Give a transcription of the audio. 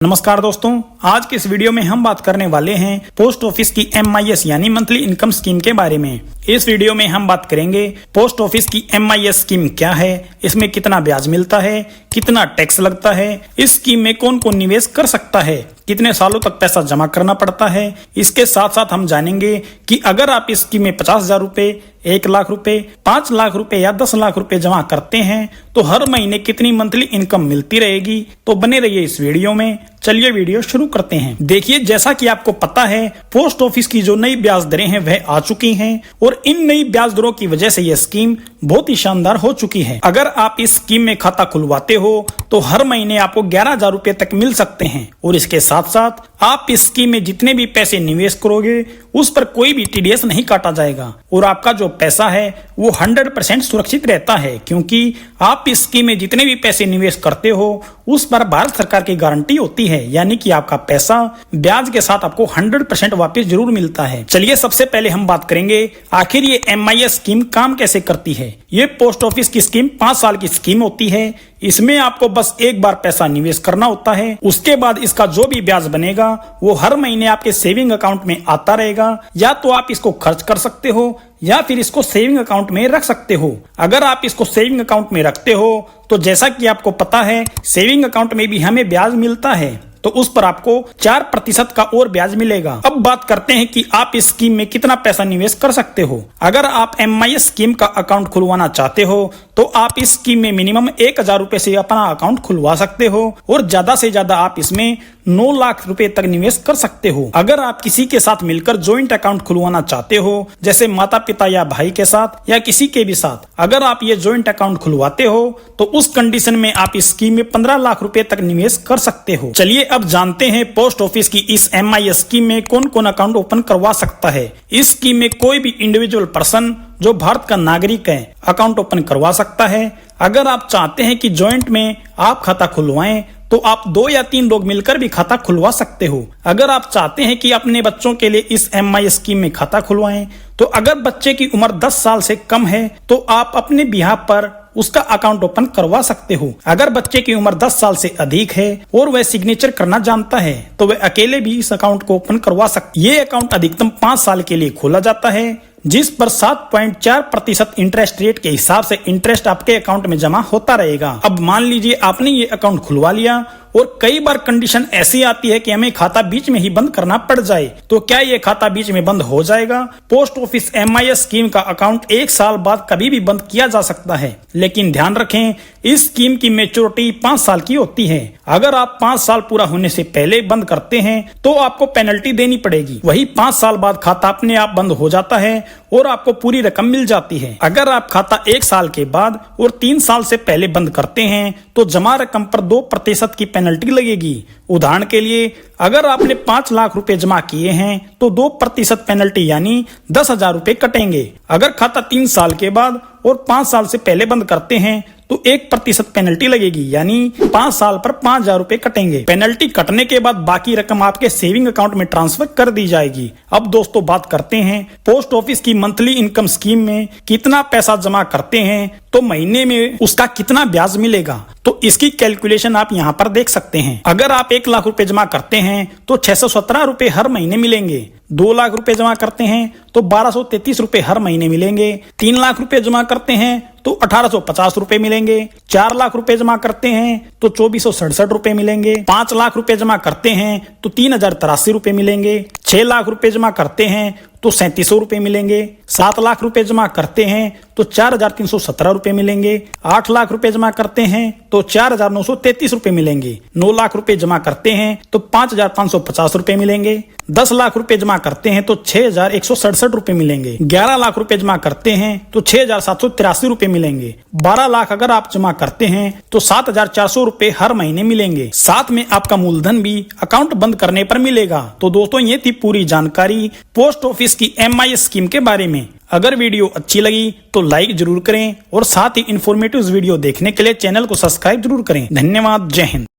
नमस्कार दोस्तों, आज के इस वीडियो में हम बात करने वाले हैं पोस्ट ऑफिस की MIS यानी मंथली इनकम स्कीम के बारे में। इस वीडियो में हम बात करेंगे पोस्ट ऑफिस की MIS स्कीम क्या है, इसमें कितना ब्याज मिलता है, कितना टैक्स लगता है, इस स्कीम में कौन कौन निवेश कर सकता है, कितने सालों तक पैसा जमा करना पड़ता है। इसके साथ साथ हम जानेंगे कि अगर आप इस स्कीम में 50,000 रुपए, 1 लाख रुपए, 5 लाख रुपए या 10 लाख रुपए जमा करते हैं तो हर महीने कितनी मंथली इनकम मिलती रहेगी। तो बने रहिए इस वीडियो में। चलिए वीडियो शुरू करते हैं। देखिए, जैसा कि आपको पता है पोस्ट ऑफिस की जो नई ब्याज दरें हैं वह आ चुकी हैं और इन नई ब्याज दरों की वजह से यह स्कीम बहुत ही शानदार हो चुकी है। अगर आप इस स्कीम में खाता खुलवाते हो तो हर महीने आपको 11,000 रुपए तक मिल सकते हैं और इसके साथ साथ आप इस स्कीम में जितने भी पैसे निवेश करोगे उस पर कोई भी TDS नहीं काटा जाएगा और आपका जो पैसा है वो 100% सुरक्षित रहता है, क्योंकि आप इस स्कीम में जितने भी पैसे निवेश करते हो उस पर भारत सरकार की गारंटी होती है, यानी कि आपका पैसा ब्याज के साथ आपको 100% वापस जरूर मिलता है। चलिए सबसे पहले हम बात करेंगे आखिर ये MIS स्कीम काम कैसे करती है। ये पोस्ट ऑफिस की स्कीम 5 साल की स्कीम होती है। इसमें आपको बस एक बार पैसा निवेश करना होता है, उसके बाद इसका जो भी ब्याज बनेगा वो हर महीने आपके सेविंग अकाउंट में आता रहेगा। या तो आप इसको खर्च कर सकते हो या फिर इसको सेविंग अकाउंट में रख सकते हो। अगर आप इसको सेविंग अकाउंट में रखते हो तो जैसा कि आपको पता है सेविंग अकाउंट में भी हमें ब्याज मिलता है, तो उस पर आपको 4% का और ब्याज मिलेगा। अब बात करते हैं कि आप इस स्कीम में कितना पैसा निवेश कर सकते हो। अगर आप MIS स्कीम का अकाउंट खुलवाना चाहते हो तो आप इस स्कीम में मिनिमम 1,000 रुपए से अपना अकाउंट खुलवा सकते हो और ज्यादा से ज्यादा आप इसमें 9 लाख रुपए तक निवेश कर सकते हो। अगर आप किसी के साथ मिलकर ज्वाइंट अकाउंट खुलवाना चाहते हो, जैसे माता पिता या भाई के साथ या किसी के भी साथ, अगर आप ये ज्वाइंट अकाउंट खुलवाते हो तो उस कंडीशन में आप इस स्कीम में 15 लाख रुपए तक निवेश कर सकते हो। चलिए अब जानते हैं पोस्ट ऑफिस की इस MIS स्कीम में कौन कौन अकाउंट ओपन करवा सकता है। इस स्कीम में कोई भी इंडिविजुअल पर्सन जो भारत का नागरिक है अकाउंट ओपन करवा सकता है। अगर आप चाहते हैं कि जॉइंट में आप खाता खुलवाएं तो आप 2 या 3 लोग मिलकर भी खाता खुलवा सकते हो। अगर आप चाहते हैं कि अपने बच्चों के लिए इस MIS स्कीम में खाता खुलवाएं तो अगर बच्चे की उम्र 10 साल से कम है तो आप अपने बिहाफ पर उसका अकाउंट ओपन करवा सकते हो। अगर बच्चे की उम्र 10 साल से अधिक है और वह सिग्नेचर करना जानता है तो वह अकेले भी इस अकाउंट को ओपन करवा सकते। ये अकाउंट अधिकतम 5 साल के लिए खोला जाता है, जिस पर 7.4% इंटरेस्ट रेट के हिसाब से इंटरेस्ट आपके अकाउंट में जमा होता रहेगा। अब मान लीजिए आपने ये अकाउंट खुलवा लिया और कई बार कंडीशन ऐसी आती है कि हमें खाता बीच में ही बंद करना पड़ जाए, तो क्या ये खाता बीच में बंद हो जाएगा? पोस्ट ऑफिस MIS स्कीम का अकाउंट 1 साल बाद कभी भी बंद किया जा सकता है, लेकिन ध्यान रखें इस स्कीम की मैच्योरिटी 5 साल की होती है। अगर आप 5 साल पूरा होने से पहले बंद करते हैं तो आपको पेनल्टी देनी पड़ेगी। वही 5 साल बाद खाता अपने आप बंद हो जाता है और आपको पूरी रकम मिल जाती है। अगर आप खाता 1 साल के बाद और 3 साल से पहले बंद करते हैं तो जमा रकम पर 2% की पेनल्टी लगेगी। उदाहरण के लिए अगर आपने 5 लाख रुपए जमा किए हैं तो 2% पेनल्टी यानी 10,000 रुपए कटेंगे। अगर खाता 3 साल के बाद और 5 साल से पहले बंद करते हैं तो 1% पेनल्टी लगेगी, यानी 5 साल पर 5,000 रुपए कटेंगे। पेनल्टी कटने के बाद बाकी रकम आपके सेविंग अकाउंट में ट्रांसफर कर दी जाएगी। अब दोस्तों बात करते हैं पोस्ट ऑफिस की मंथली इनकम स्कीम में कितना पैसा जमा करते हैं तो महीने में उसका कितना ब्याज मिलेगा। तो इसकी कैलकुलेशन आप यहाँ पर देख सकते हैं। अगर आप 1 लाख रुपए जमा करते हैं तो 617 रुपए हर महीने मिलेंगे। 2 लाख रुपए जमा करते हैं तो 1233 रुपए हर महीने मिलेंगे। 3 लाख रुपए जमा करते हैं तो 1850 रुपए मिलेंगे। 4 लाख रुपए जमा करते हैं तो 2467 रुपए मिलेंगे। 5 लाख रुपए जमा करते हैं तो 3083 रुपए मिलेंगे। 6 लाख रुपए जमा करते हैं तो 3700 रुपए मिलेंगे। 7 लाख रुपए जमा करते हैं तो 4,317 रुपए मिलेंगे। 8 लाख रुपए जमा करते हैं तो 4,933 रुपए मिलेंगे। 9 लाख रुपए जमा करते हैं तो 5,550 रुपए मिलेंगे। 10 लाख रुपए जमा करते हैं तो 6,167 रुपए मिलेंगे। 11 लाख रुपए जमा करते हैं तो 6,783 रुपए मिलेंगे। 12 लाख अगर आप जमा करते हैं तो 7,400 रुपए हर महीने मिलेंगे। साथ में आपका मूलधन भी अकाउंट बंद करने पर मिलेगा। तो दोस्तों ये थी पूरी जानकारी पोस्ट ऑफिस की MIS स्कीम के बारे में। अगर वीडियो अच्छी लगी तो लाइक जरूर करें और साथ ही इन्फॉर्मेटिव वीडियो देखने के लिए चैनल को सब्सक्राइब जरूर करें। धन्यवाद। जय हिंद।